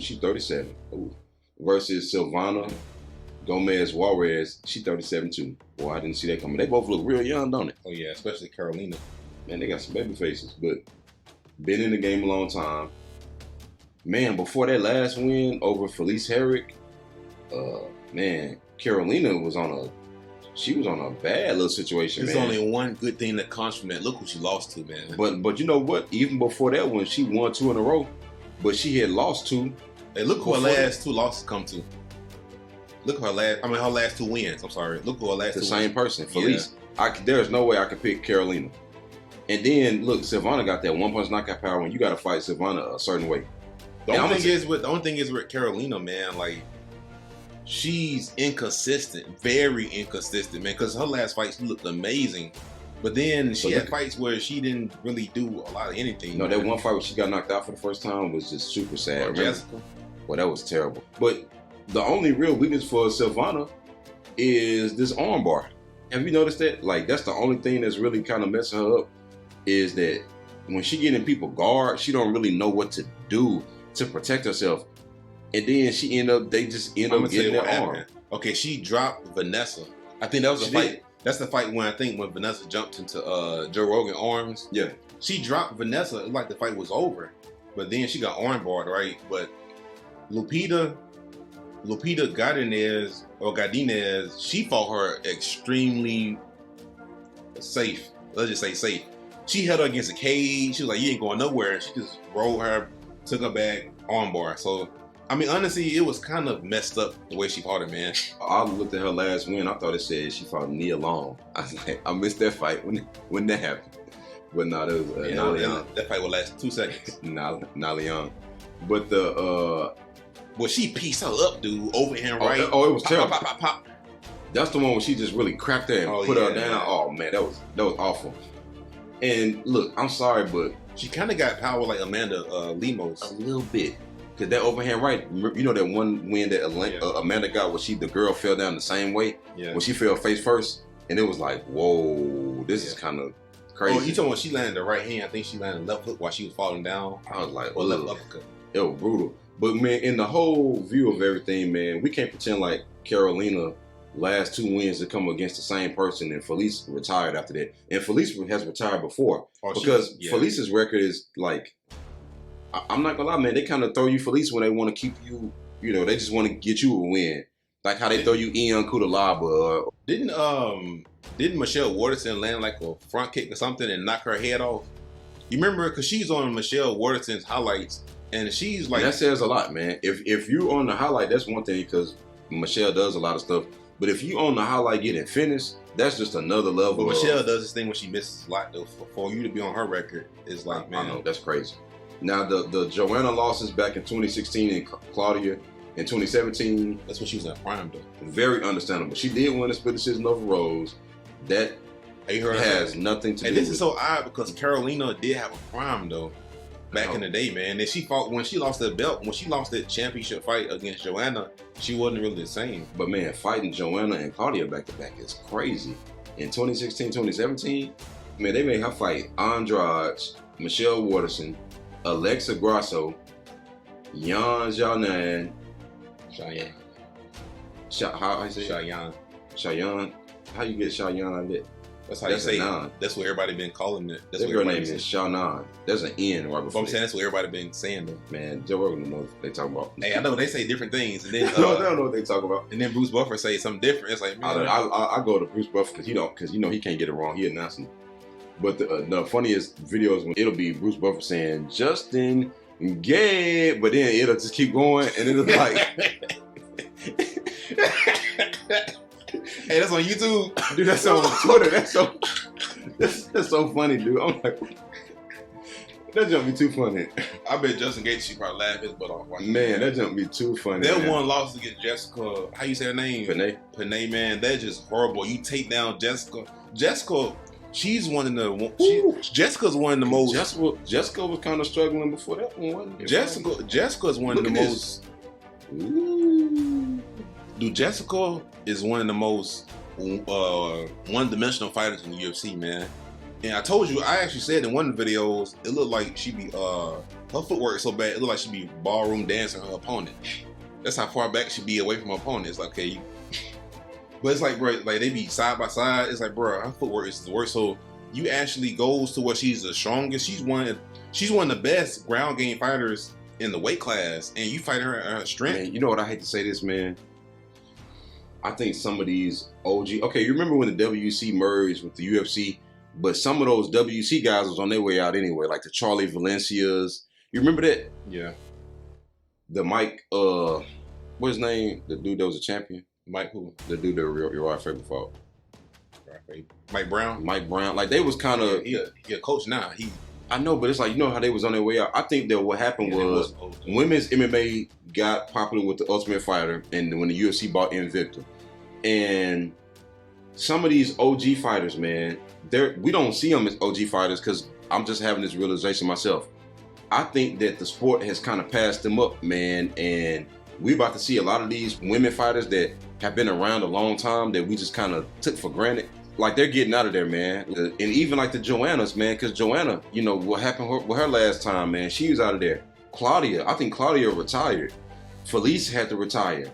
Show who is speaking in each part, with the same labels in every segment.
Speaker 1: she's 37. Ooh. Versus Sylvana Gomez Suarez, she's 37 too. Boy, I didn't see that coming. They both look real young, don't they?
Speaker 2: Oh yeah, especially Karolina.
Speaker 1: Man, they got some baby faces, but been in the game a long time. Man, before that last win over Felice Herrick, man, Karolina was on a bad little situation.
Speaker 2: There's
Speaker 1: man.
Speaker 2: only one good thing that comes from that. Look who she lost to, man.
Speaker 1: But you know what? Even before that one, she won 2 in a row, but she had lost 2.
Speaker 2: Hey, look who her last 2 losses come to. Look at her last 2 wins. I'm sorry. Look who her last 2 wins.
Speaker 1: The same person, Felice. Yeah. There's no way I could pick Karolina. And then look, Sylvana got that 1-punch knockout power, and you got to fight Sylvana a certain way.
Speaker 2: The only thing is with Karolina, man, like she's inconsistent, very inconsistent, man. Because her last fight, she looked amazing, but then she had fights where she didn't really do a lot of anything.
Speaker 1: No, that one fight where she got knocked out for the first time was just super sad. Jessica. Well, that was terrible. But the only real weakness for Sylvana is this armbar. Have you noticed that? Like, that's the only thing that's really kind of messing her up, is that when she get in people guard, she don't really know what to do to protect herself. And then they just end up getting their arm.
Speaker 2: Okay, she dropped Vanessa. I think that was the fight. That's the fight when Vanessa jumped into Joe Rogan's arms.
Speaker 1: Yeah.
Speaker 2: She dropped Vanessa like the fight was over. But then she got armbarred, right? But Lupita Godinez, she fought her extremely safe. Let's just say safe. She held her against a cage. She was like, you ain't going nowhere. And she just rolled her, took her back, armbar. So, I mean, honestly, it was kind of messed up the way she fought her, man.
Speaker 1: I looked at her last win. I thought it said she fought Nia Long. I was like, I missed that fight when that happened. But no,
Speaker 2: that fight would last 2 seconds.
Speaker 1: Nalion. But
Speaker 2: well, she pieced her up, dude. Overhand right.
Speaker 1: Oh, it was terrible.
Speaker 2: Pop, pop, pop.
Speaker 1: That's the one where she just really cracked her and put her down. Man. Oh man, that was awful. And look, I'm sorry, but
Speaker 2: she kind of got power like Amanda Lemos.
Speaker 1: A little bit. Because that overhand right, you know that one win that Amanda got where the girl fell down the same way? Yeah. When she fell face first? And it was like, whoa, this is kind of crazy.
Speaker 2: Oh, you talking about she landed the right hand. I think she landed left hook while she was falling down.
Speaker 1: I was like,
Speaker 2: left uppercut.
Speaker 1: It was brutal. But man, in the whole view of everything, man, we can't pretend like Karolina last 2 wins to come against the same person, and Felice retired after that. And Felice has retired before. Because Felice's record is like, I'm not gonna lie, man, they kind of throw you Felice when they want to keep you, they just want to get you a win. Like how they throw you Ian Kudalaba.
Speaker 2: Didn't Michelle Waterson land like a front kick or something and knock her head off? You remember, because she's on Michelle Waterson's highlights, and she's like...
Speaker 1: That says a lot, man. If you on the highlight, that's one thing, because Michelle does a lot of stuff. But if you on the highlight getting finished, that's just another level.
Speaker 2: But Michelle does this thing when she misses a lot, though. For you to be on her record, it's like, man.
Speaker 1: I know, that's crazy. Now, the Joanna losses back in 2016 and Claudia in 2017.
Speaker 2: That's when she was in prime, though.
Speaker 1: Very understandable. She did win a split decision over Rose. That has nothing to do with it.
Speaker 2: And this is so odd because Karolina did have a prime, though, back in the day, man. And she fought, when she lost that belt, when she lost that championship fight against Joanna, she wasn't really the same.
Speaker 1: But man, fighting Joanna and Claudia back-to-back is crazy. In 2016, 2017, man, they made her fight Andrade, Michelle Waterson, Alexa Grasso, Yan Xiaonan,
Speaker 2: Shayilan.
Speaker 1: How I say Shayilan. How you get Shayilan out of that?
Speaker 2: That's how you say it. That's what everybody been calling it.
Speaker 1: That girl name is Shayilan. There's an N right before.
Speaker 2: I'm saying that's what everybody been saying though.
Speaker 1: Man, Joe Rogan knows what they talk about.
Speaker 2: Hey, I know they say different things, and then
Speaker 1: no, they don't know what they talk about.
Speaker 2: And then Bruce Buffer say something different. It's like, man,
Speaker 1: I go to Bruce Buffer because he can't get it wrong. He announcing. But the funniest videos when it'll be Bruce Buffer saying Justin Gay, but then it'll just keep going, and it'll like.
Speaker 2: Hey, that's on YouTube,
Speaker 1: dude. That's on Twitter. That's so funny, dude. I'm like, that jump be too funny.
Speaker 2: I bet Justin Gates should probably laugh his butt off.
Speaker 1: Man, that jump be too funny.
Speaker 2: That one loss against Jessica. How you say her name? Panay, man. That's just horrible. You take down Jessica. She's one of the. Jessica's one of the most.
Speaker 1: Jessica was kind of struggling before that one, wasn't it?
Speaker 2: Jessica's one of the most. Dude, Jessica is one of the most one-dimensional fighters in the UFC, man. And I told you, I actually said in one of the videos, it looked like she be her footwork is so bad. It look like she be ballroom dancing her opponent. That's how far back she be away from her opponent. It's like, okay, but it's like, bro, like they be side by side. It's like, bro, her footwork is the worst. So you actually goes to where she's the strongest. She's one of the best ground game fighters in the weight class, and you fight her at her strength.
Speaker 1: Man, you know what? I hate to say this, man. I think some of these OG. Okay, you remember when the WC merged with the UFC? But some of those WC guys was on their way out anyway, like the Charlie Valencias. You remember that?
Speaker 2: Yeah.
Speaker 1: The Mike, what's his name? The dude that was a champion?
Speaker 2: Mike who?
Speaker 1: The dude that Uriah Faber fought.
Speaker 2: Mike Brown?
Speaker 1: Mike Brown. Like, they was kind of...
Speaker 2: He a coach now.
Speaker 1: I know, but it's like, you know how they was on their way out? I think that what happened was women's MMA got popular with the Ultimate Fighter and when the UFC bought Invicta. And some of these OG fighters, man, we don't see them as OG fighters because I'm just having this realization myself. I think that the sport has kind of passed them up, man, and we about to see a lot of these women fighters that have been around a long time that we just kind of took for granted. Like, they're getting out of there, man. And even like the Joannas, man, because Joanna, you know, what happened with her last time, man, she was out of there. Claudia, I think Claudia retired. Felice had to retire.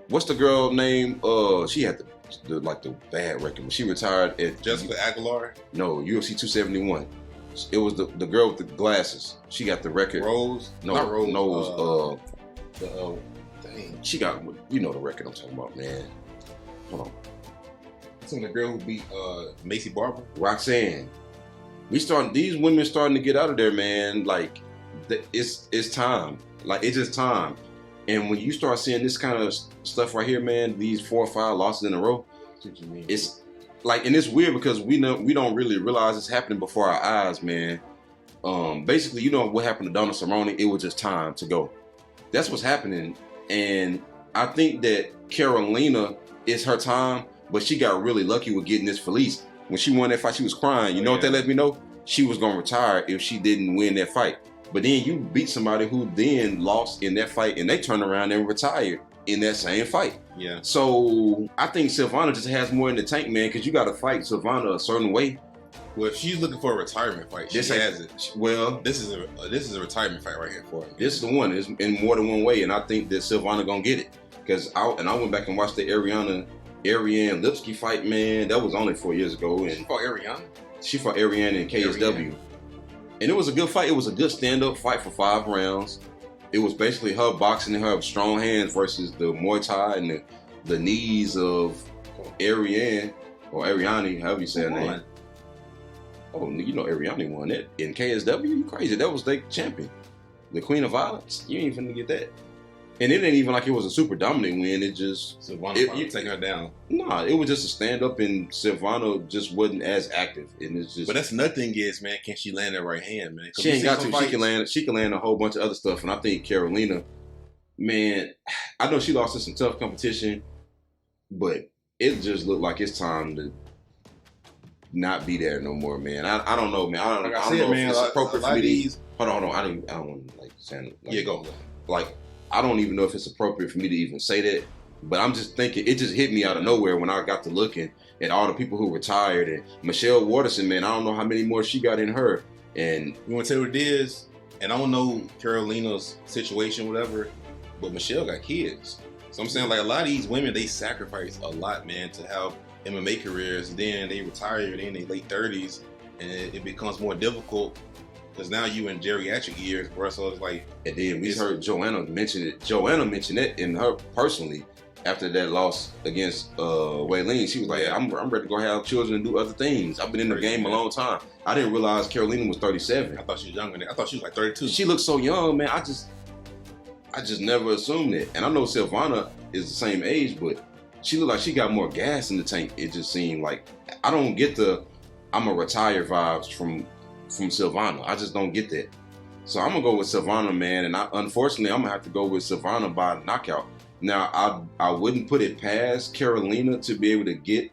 Speaker 1: What's the girl name? She had the bad record. She retired at
Speaker 2: Jessica Aguilar?
Speaker 1: No, UFC 271. It was the girl with the glasses. She got the record.
Speaker 2: Rose?
Speaker 1: No,
Speaker 2: not Rose.
Speaker 1: No,
Speaker 2: dang.
Speaker 1: She got, you know the record I'm talking about, man. Hold on.
Speaker 2: Some of the girl who beat Macy Barber?
Speaker 1: Roxanne. These women starting to get out of there, man. Like, it's time. Like, it's just time. And when you start seeing this kind of stuff right here, man, these 4 or 5 losses in a row, it's like, and it's weird because we don't really realize it's happening before our eyes, man. Basically, you know what happened to Donna Cerrone? It was just time to go. That's what's happening. And I think that Karolina is her time, but she got really lucky with getting this Felice. When she won that fight, she was crying. You know what that let me know? She was going to retire if she didn't win that fight. But then you beat somebody who then lost in that fight, and they turned around and retired in that same fight.
Speaker 2: Yeah.
Speaker 1: So I think Sylvana just has more in the tank, man, because you got to fight Sylvana a certain way.
Speaker 2: Well, if she's looking for a retirement fight, she has it. Well, this is a retirement fight right here for her.
Speaker 1: This is the one. It's in more than one way, and I think that Sylvana gonna get it. Because I went back and watched the Ariane Lipsky fight, man. That was only 4 years ago. And
Speaker 2: she fought Ariane?
Speaker 1: She fought Ariane in KSW. And it was a good fight. It was a good stand-up fight for 5 rounds. It was basically her boxing and her strong hands versus the Muay Thai and the knees of Ariane, or Ariane, however you say her name. Oh, you know Ariane won that in KSW? You crazy. That was their champion. The Queen of Violence. You ain't finna get that. And it ain't even like it was a super dominant win. It just...
Speaker 2: Sylvana you taking her down.
Speaker 1: Nah, it was just a stand-up, and Sylvana just wasn't as active. And it's just...
Speaker 2: But that's nothing is, man. Can she land that right hand, man?
Speaker 1: She ain't got to. She can land a whole bunch of other stuff. And I think Karolina, man, I know she lost in some tough competition, but it just looked like it's time to not be there no more, man. I don't know, man. I don't know if it's appropriate for me to... Hold on. I don't want to, like, sound like...
Speaker 2: Yeah, go.
Speaker 1: Like... I don't even know if it's appropriate for me to even say that, but I'm just thinking, it just hit me out of nowhere when I got to looking at all the people who retired. And Michelle Waterson, man, I don't know how many more she got in her. And
Speaker 2: you want to tell you what it is? And I don't know Karolina's situation, whatever, but Michelle got kids. So I'm saying, like, a lot of these women, they sacrifice a lot, man, to have MMA careers. Then they retire in their late 30s, and it becomes more difficult. Because now you in geriatric years, bro, so it's like...
Speaker 1: And then we heard Joanna mention it. Joanna mentioned it in her personally after that loss against Waylene. She was like, I'm ready to go have children and do other things. I've been in the game a long time. I didn't realize Karolina was 37.
Speaker 2: I thought she was younger than that. I thought she was like 32.
Speaker 1: She looks so young, man. I just never assumed it. And I know Sylvana is the same age, but she looked like she got more gas in the tank. It just seemed like... I don't get the I'm a retire vibes from Sylvana. I just don't get that. So I'm gonna go with Sylvana, man, and unfortunately I'm gonna have to go with Sylvana by knockout. Now I wouldn't put it past Karolina to be able to get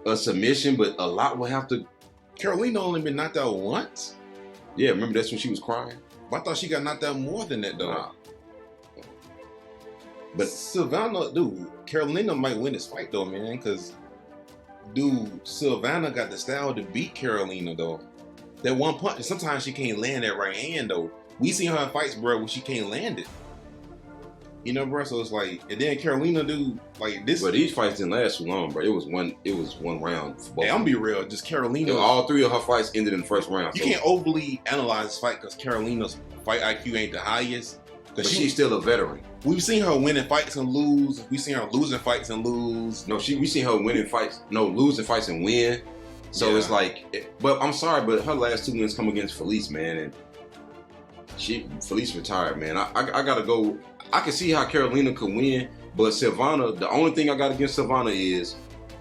Speaker 1: a submission, but a lot will have to...
Speaker 2: Karolina only been knocked out once?
Speaker 1: Yeah, remember that's when she was crying?
Speaker 2: But I thought she got knocked out more than that though.
Speaker 1: Nah.
Speaker 2: But Sylvana, dude, Karolina might win this fight though, man, because dude, Sylvana got the style to beat Karolina though. That one punch, sometimes she can't land that right hand though. we seen her in fights, bro, when she can't land it. You know, bro. So it's like, and then Karolina do like this.
Speaker 1: But these fights didn't last too long, bro. It was one round. For both.
Speaker 2: Hey, I'm gonna be real. Just Karolina.
Speaker 1: All three of her fights ended in the first round.
Speaker 2: You can't overly analyze this fight because Karolina's fight IQ ain't the highest.
Speaker 1: But she's still a veteran.
Speaker 2: We've seen her winning fights and lose. We've seen her losing fights and lose.
Speaker 1: No, we seen her winning fights. No, losing fights and win. So it's like, but I'm sorry, but her last 2 wins come against Felice, man, and Felice retired, man. I gotta go. I can see how Karolina could win, but Sylvana, the only thing I got against Sylvana is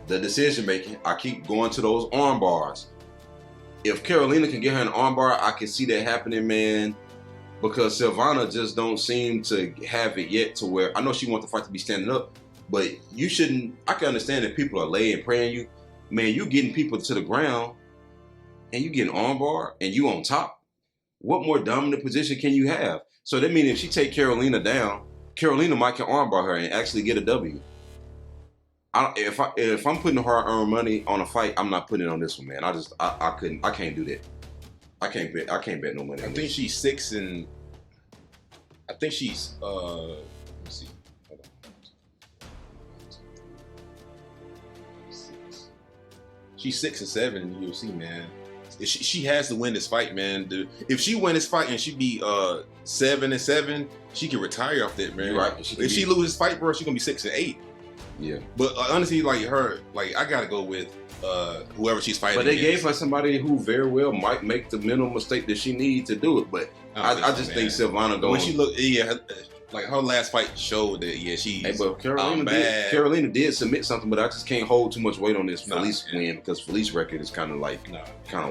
Speaker 1: the decision making. I keep going to those arm bars. If Karolina can get her an arm bar, I can see that happening, man. Because Sylvana just don't seem to have it yet to where, I know she wants the fight to be standing up, but you shouldn't, I can understand that people are laying and praying you. Man, you getting people to the ground and you getting arm bar and you on top. What more dominant position can you have? So that means if she take Karolina down, Karolina might can arm bar her and actually get a W. If I'm putting hard-earned money on a fight, I'm not putting it on this one, man. I can't do that. I can't bet no money.
Speaker 2: I think she's 6 and I think she's let me see. Hold on. She's 6 and 7 in the UFC, man. She has to win this fight, man. If she win this fight and she be 7 and 7, she can retire off that, man.
Speaker 1: You're right.
Speaker 2: If she loses this fight, bro, she's gonna be 6 and 8.
Speaker 1: Yeah.
Speaker 2: But honestly, like her, like I gotta go with whoever she's fighting.
Speaker 1: But they gave her somebody who very well might make the mental mistake that she needs to do it. But I just think Sylvana going.
Speaker 2: When she looked, like her last fight showed that she's.
Speaker 1: Hey, but Karolina did submit something, but I just can't hold too much weight on this Felice win because Felice record is kind of like kind of.